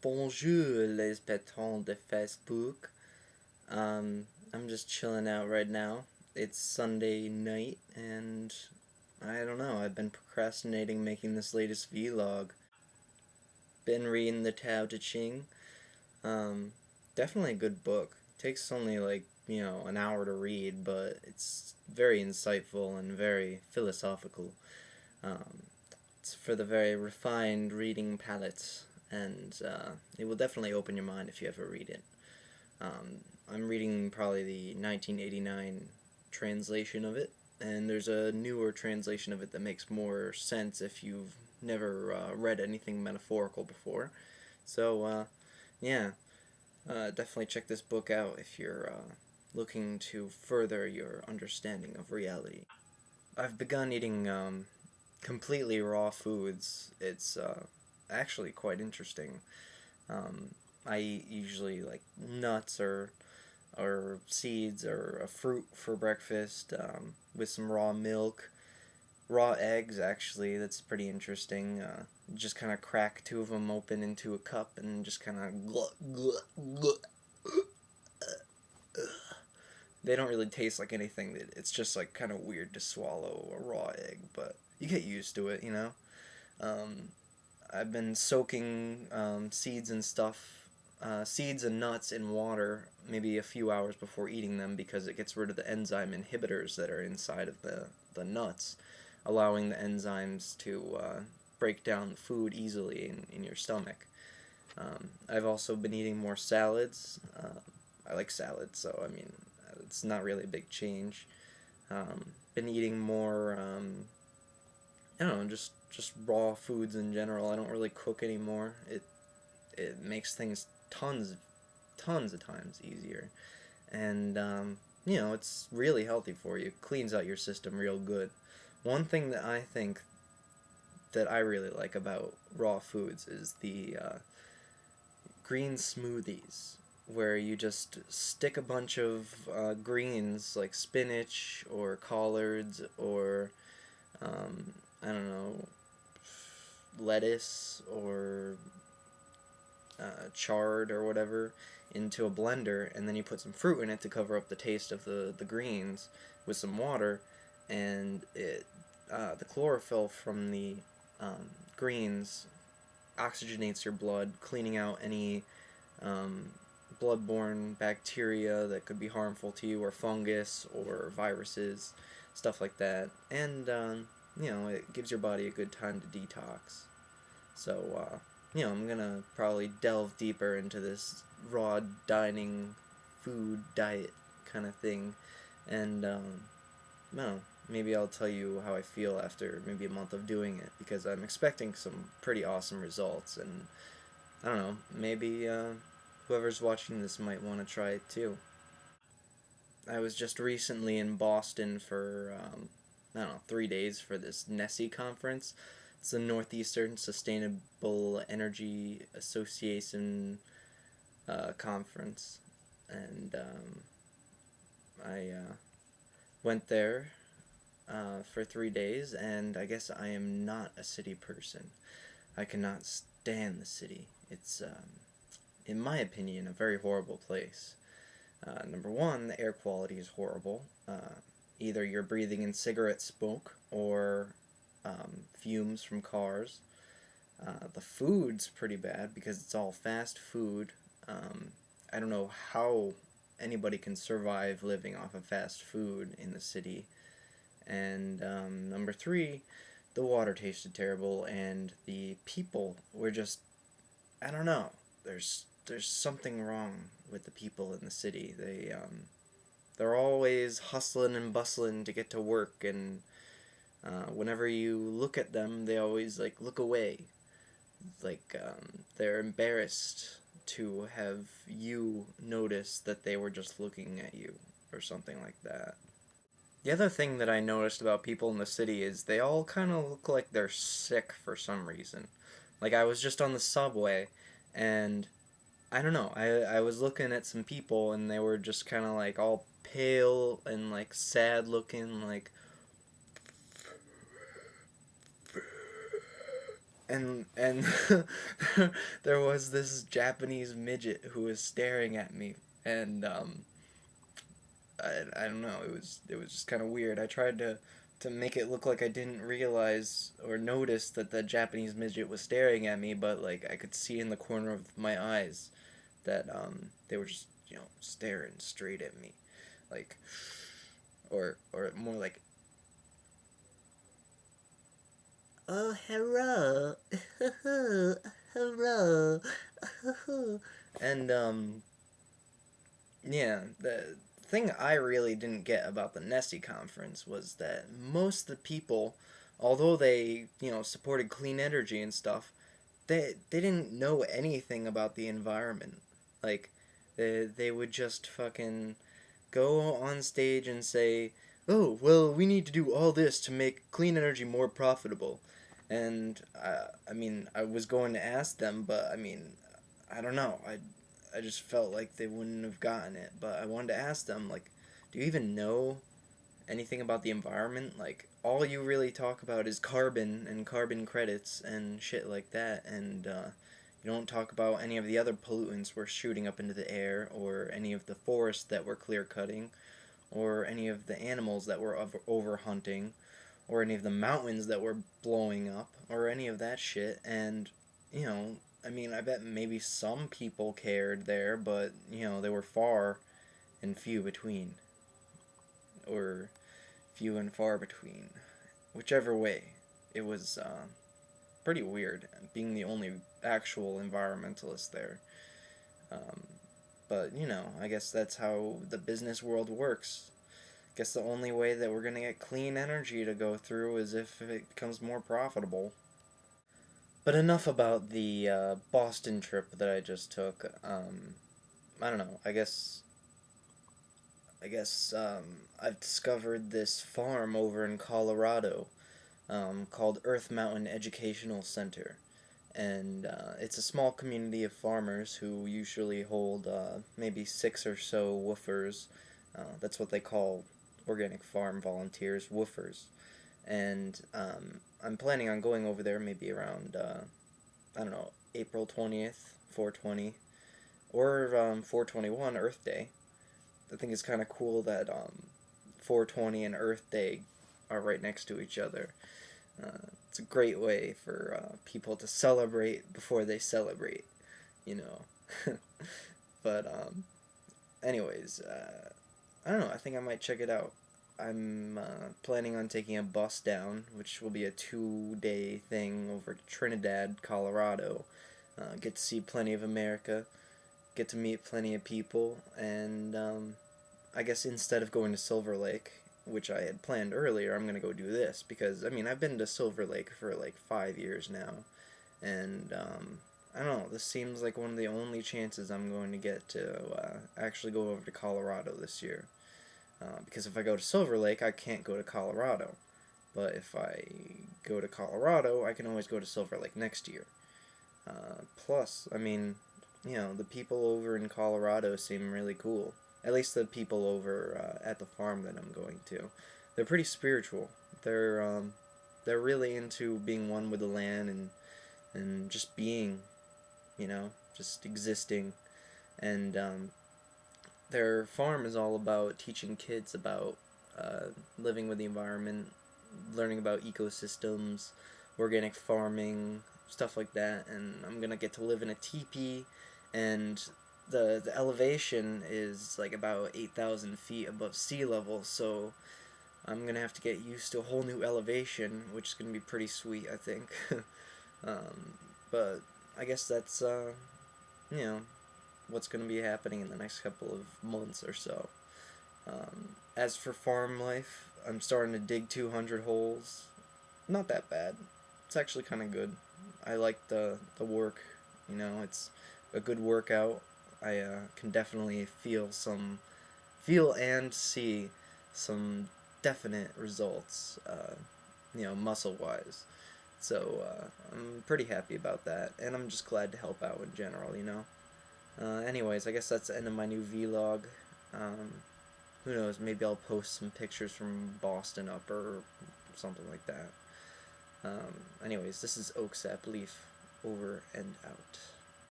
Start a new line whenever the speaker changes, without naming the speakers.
Bonjour, les patrons de Facebook. I'm just chilling out right now. It's Sunday night, and I don't know, I've been procrastinating making this latest vlog. Been reading the Tao Te Ching. Um, Definitely a good book. Takes only an hour to read, but it's very insightful and very philosophical. Um, it's for the very refined reading palate, and it will definitely open your mind if you ever read it. I'm reading probably the 1989 translation of it, and there's a newer translation of it that makes more sense if you've never read anything metaphorical before. So, yeah, definitely check this book out if you're looking to further your understanding of reality. I've begun eating completely raw foods. It's actually quite interesting. Um, I eat usually like nuts or seeds or a fruit for breakfast with some raw milk, raw eggs. Actually, that's pretty interesting. Just kind of crack two of them open into a cup and just kind of glut glut glut. They don't really taste like anything. It's just like kind of weird to swallow a raw egg, but you get used to it, you know. Um, I've been soaking seeds and stuff, seeds and nuts in water maybe a few hours before eating them because it gets rid of the enzyme inhibitors that are inside of the nuts, allowing the enzymes to break down the food easily in your stomach. I've also been eating more salads. I like salads, so I mean, it's not really a big change. Been eating more, I don't know, just raw foods in general. I don't really cook anymore. It makes things tons of times easier, and it's really healthy for you. It cleans out your system real good. One thing that I think that I really like about raw foods is the green smoothies, where you just stick a bunch of greens like spinach or collards or I don't know, lettuce or chard or whatever into a blender, and then you put some fruit in it to cover up the taste of the greens with some water, and the chlorophyll from the greens oxygenates your blood, cleaning out any um, bloodborne bacteria that could be harmful to you, or fungus, or viruses, stuff like that. And, it gives your body a good time to detox. So, I'm gonna probably delve deeper into this raw dining food diet kind of thing. And, no, maybe I'll tell you how I feel after maybe a month of doing it, because I'm expecting some pretty awesome results. And I don't know, maybe whoever's watching this might want to try it too. I was just recently in Boston for, I don't know, 3 days for this NESE conference. It's the Northeastern Sustainable Energy Association conference. And I went there for 3 days, and I guess I am not a city person. I cannot stand the city. It's, in my opinion, a very horrible place. Number one, the air quality is horrible. Either you're breathing in cigarette smoke or fumes from cars. The food's pretty bad because it's all fast food. I don't know how anybody can survive living off of fast food in the city. And number three, the water tasted terrible, and the people were just, I don't know. There's something wrong with the people in the city. They're always hustling and bustling to get to work, and whenever you look at them, they always like look away, like they're embarrassed to have you notice that they were just looking at you or something like that. The other thing that I noticed about people in the city is they all kind of look like they're sick for some reason. Like, I was just on the subway, and I don't know, I was looking at some people, and they were just kind of like all pale and like sad looking, like and there was this Japanese midget who was staring at me, and I don't know, it was just kind of weird. I tried to make it look like I didn't realize or notice that the Japanese midget was staring at me, but like I could see in the corner of my eyes that they were just, staring straight at me, like, or more like, oh, hello. Hello. And yeah, the thing I really didn't get about the Nessie conference was that most of the people, although they, supported clean energy and stuff, they didn't know anything about the environment. Like, they would just fucking go on stage and say, "Oh, well, we need to do all this to make clean energy more profitable." And I mean, I was going to ask them, but I mean, I don't know. I just felt like they wouldn't have gotten it. But I wanted to ask them, like, do you even know anything about the environment? Like, all you really talk about is carbon and carbon credits and shit like that, and you don't talk about any of the other pollutants we're shooting up into the air, or any of the forests that we're clear cutting, or any of the animals that we're over hunting, or any of the mountains that we're blowing up, or any of that shit. And, I mean, I bet maybe some people cared there, but, they were far and few between. Or few and far between. Whichever way. It was pretty weird, being the only actual environmentalist there. Um, but, I guess that's how the business world works. Guess the only way that we're going to get clean energy to go through is if it becomes more profitable. But enough about the Boston trip that I just took. I don't know. I guess I've discovered this farm over in Colorado called Earth Mountain Educational Center. And it's a small community of farmers who usually hold maybe 6 or so woofers. That's what they call organic farm volunteers, woofers. And I'm planning on going over there maybe around, I don't know, April 20th, 420, or 421, Earth Day. I think it's kind of cool that 420 and Earth Day are right next to each other. It's a great way for people to celebrate before they celebrate, you know. But, anyways, I don't know, I think I might check it out. I'm planning on taking a bus down, which will be a 2-day thing over Trinidad, Colorado. Get to see plenty of America, get to meet plenty of people, and I guess instead of going to Silver Lake, which I had planned earlier, I'm going to go do this, because, I mean, I've been to Silver Lake for like 5 years now, and I don't know, this seems like one of the only chances I'm going to get to actually go over to Colorado this year. Because if I go to Silver Lake, I can't go to Colorado. But if I go to Colorado, I can always go to Silver Lake next year. Plus, I mean, the people over in Colorado seem really cool. At least the people over at the farm that I'm going to. They're pretty spiritual. They're really into being one with the land and just being, just existing. And their farm is all about teaching kids about living with the environment, learning about ecosystems, organic farming, stuff like that. And I'm gonna get to live in a teepee, and the elevation is like about 8,000 feet above sea level, so I'm gonna have to get used to a whole new elevation, which is gonna be pretty sweet, I think. But I guess that's what's going to be happening in the next couple of months or so. As for farm life, I'm starting to dig 200 holes. Not that bad. It's actually kind of good. I like the work. It's a good workout. I can definitely feel and see some definite results, muscle wise. So I'm pretty happy about that, and I'm just glad to help out in general. Anyways, I guess that's the end of my new vlog. Who knows, maybe I'll post some pictures from Boston up or something like that. Anyways, this is Oak Sap Leaf, over and out.